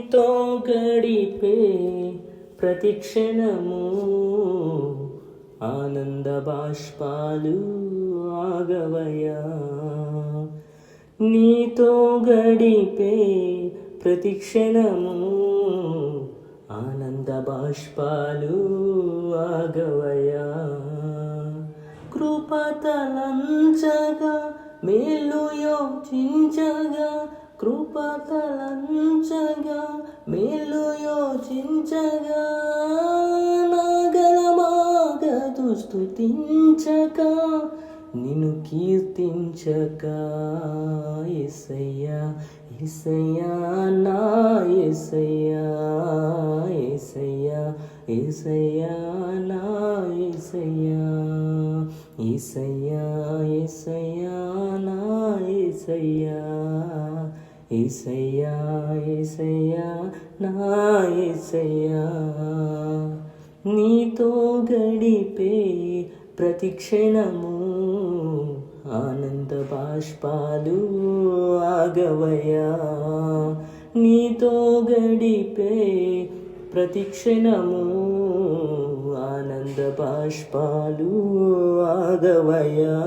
నీతో గడిపే ప్రతిక్షణము ఆనంద బాష్పాలు ఆగవయ్యా. నీతో గడిపే ప్రతిక్షణము ఆనంద బాష్పాలు ఆగవయ్యా. కృపతలంచగా మేలు యోచించగా, కృపతలంచగా మేలు యోచించగా, నాగలమాగదు స్తుతించక నిన్ను కీర్తించక. యేసయ్యా యేసయ్యా నా యేసయ్యా, యేసయ్యా యేసయ్యా నా యేసయ్యా, యేసయ్యా యేసయ్యా నా యేసయ్యా, యేసయ్యా యేసయ్యా నా యేసయ్యా. నీతో గడిపే ప్రతిక్షణము ఆనంద బాష్పాలు ఆగవయ్యా. నీతో గడిపే ప్రతిక్షణము ఆనంద బాష్పాలు ఆగవయ్యా.